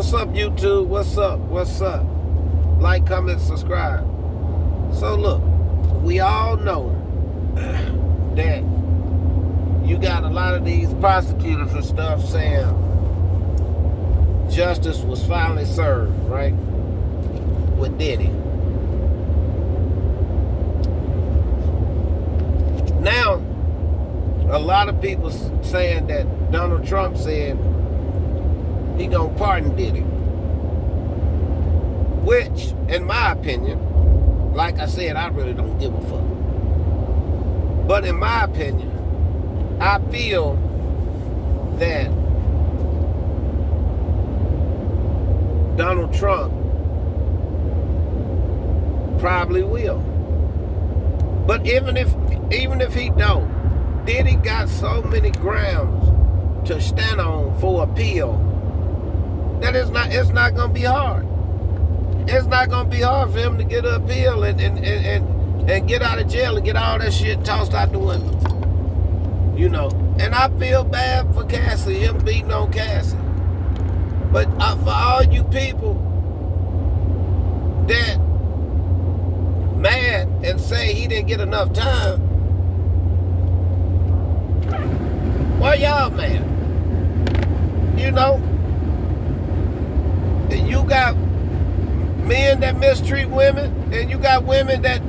What's up, YouTube? What's up? What's up? Like, comment, subscribe. So look, we all know that you got a lot of these prosecutors and stuff saying justice was finally served, right? With Diddy. Now, a lot of people saying that Donald Trump said he gonna pardon Diddy. Which, in my opinion, like I said, I really don't give a fuck. But in my opinion, I feel that Donald Trump probably will. But even if he don't, Diddy got so many grounds to stand on for appeal that it's not gonna be hard. It's not gonna be hard for him to get an appeal and get out of jail and get all that shit tossed out the window. You know. And I feel bad for Cassie, him beating on Cassie. But for all you people that mad and say he didn't get enough time, why y'all mad? You know? You got men that mistreat women, and you got women that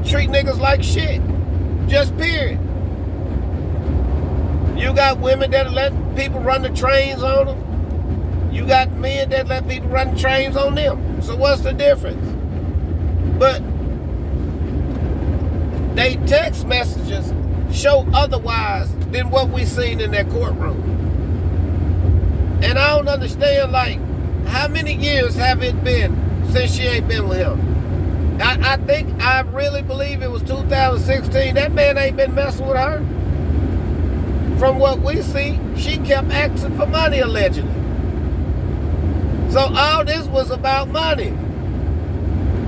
treat niggas like shit. Just period. You got women that let people run the trains on them. You got men that let people run the trains on them. So what's the difference? But they text messages show otherwise than what we seen in that courtroom. And I don't understand, like, how many years have it been since she ain't been with him? I really believe it was 2016. That man ain't been messing with her. From what we see, she kept asking for money, allegedly. So all this was about money.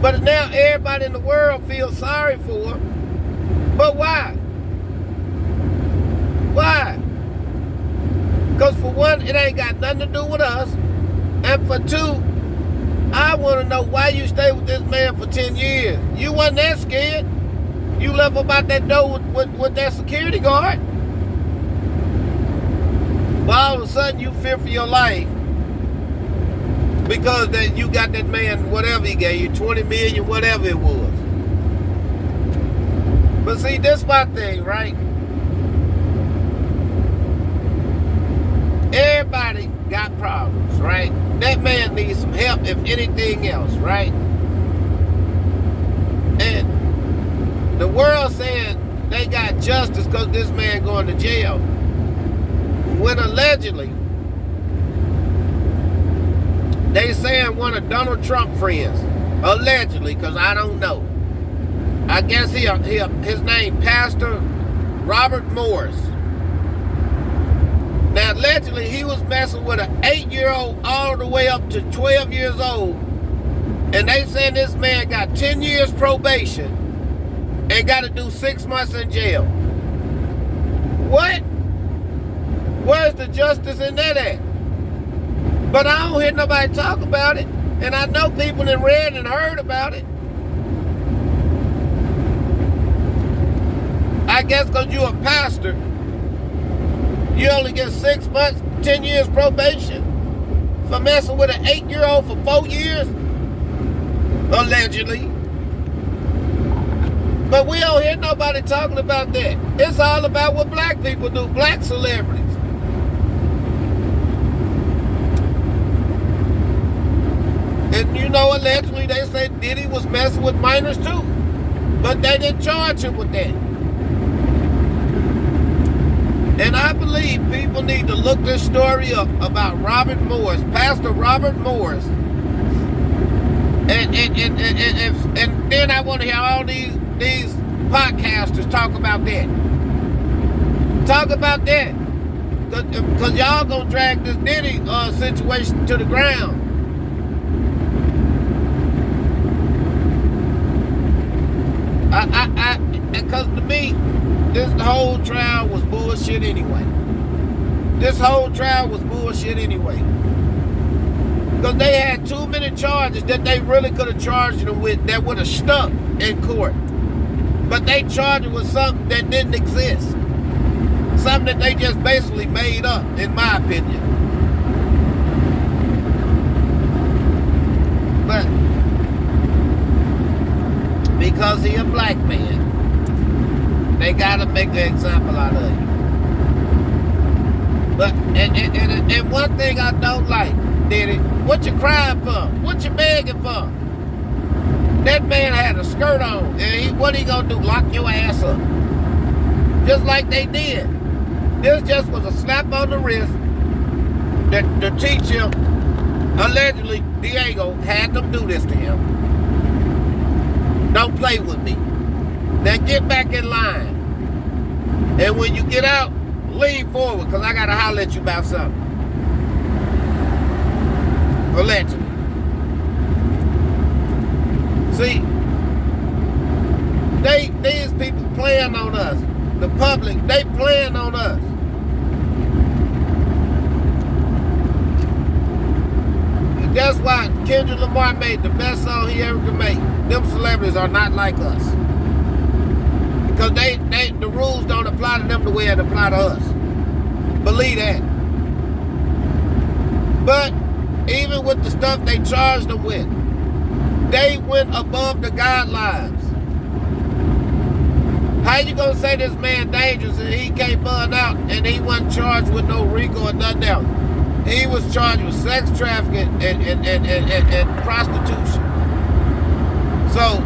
But now everybody in the world feels sorry for her. But why? Why? Because for one, it ain't got nothing to do with us. And for two, I want to know why you stayed with this man for 10 years. You wasn't that scared. You left about that door with that security guard. But all of a sudden you fear for your life because that you got that man, whatever he gave you, 20 million, whatever it was. But see, this is my thing, right? Everybody got problems, right? That man needs some help, if anything else, right? And the world saying they got justice because this man going to jail. When allegedly, they saying one of Donald Trump friends, allegedly, because I don't know. I guess his name, Pastor Robert Morris. Now, allegedly, he was messing with an 8-year-old all the way up to 12 years old. And they saying this man got 10 years probation and got to do 6 months in jail. What? Where's the justice in that at? But I don't hear nobody talk about it. And I know people that read and heard about it. I guess because you're a pastor, you only get 6 months, 10 years probation for messing with an 8-year-old for 4 years, allegedly. But we don't hear nobody talking about that. It's all about what black people do, black celebrities. And you know, allegedly they say Diddy was messing with minors too, but they didn't charge him with that. And I believe people need to look this story up about Robert Morris, Pastor Robert Morris. And then I want to hear all these podcasters talk about that. Talk about that. Because y'all going to drag this Diddy situation to the ground. Because to me, this whole trial was bullshit anyway. This whole trial was bullshit anyway. Because they had too many charges that they really could have charged him with that would have stuck in court. But they charged him with something that didn't exist. Something that they just basically made up, in my opinion. But because he a black man, they gotta make an example out of him. But and one thing I don't like, Diddy, what you crying for? What you begging for? That man had a skirt on, and what he gonna do? Lock your ass up, just like they did. This just was a slap on the wrist that the teacher, allegedly Diego, had them do this to him. Don't play with me. Now get back in line, and when you get out, lean forward, because I got to holler at you about something. Allegedly. See, these people playing on us. The public, they playing on us. And that's why Kendrick Lamar made the best song he ever could make. Them celebrities are not like us. Because the rules don't apply to them the way it apply to us. Believe that. But even with the stuff they charged them with, they went above the guidelines. How you gonna say this man dangerous and he can't burn out and he wasn't charged with no RICO or nothing else? He was charged with sex trafficking and prostitution. So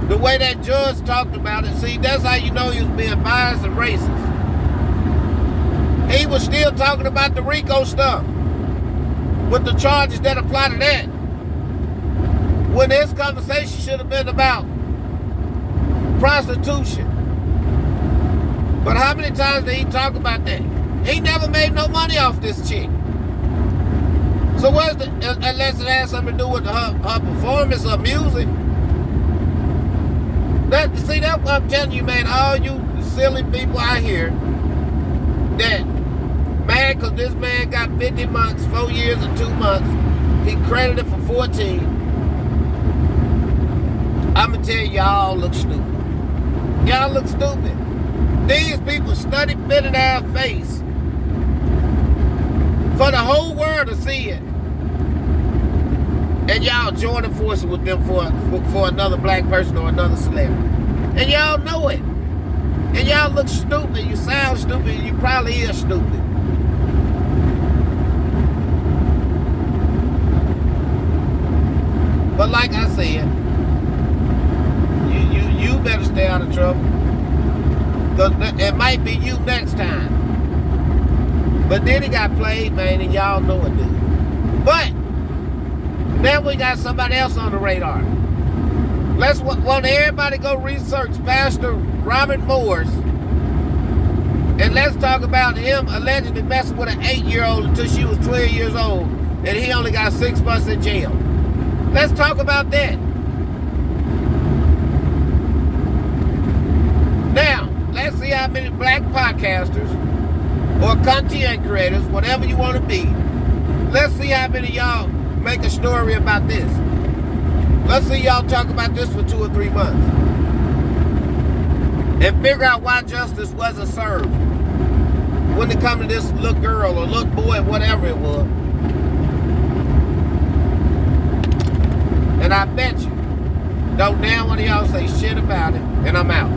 the way that judge talked about it, see, that's how you know he was being biased and racist. He was still talking about the RICO stuff with the charges that apply to that, when this conversation should have been about prostitution. But how many times did he talk about that? He never made no money off this chick. So what's the, unless it has something to do with her performance or music. See, that's what I'm telling you, man. All you silly people out here that mad because this man got 50 months, 4 years and 2 months. He credited for 14. I'm going to tell y'all look stupid. Y'all look stupid. These people study fit in our face for the whole world to see it. And y'all joining forces with them for another black person or another celebrity. And y'all know it. And y'all look stupid. You sound stupid. You probably is stupid. But like I said, you better stay out of trouble. Because it might be you next time. But then he got played, man, and y'all know it, dude. But then we got somebody else on the radar. Let's want everybody go research Pastor Robert Moore's, and let's talk about him allegedly messing with an 8-year-old until she was 12 years old, and he only got 6 months in jail. Let's talk about that. Now, let's see how many black podcasters or content creators, whatever you want to be, let's see how many of y'all make a story about this. Let's see y'all talk about this for 2 or 3 months. And figure out why justice wasn't served when it comes to this little girl or little boy, whatever it was. And I bet you, don't now one of y'all say shit about it, and I'm out.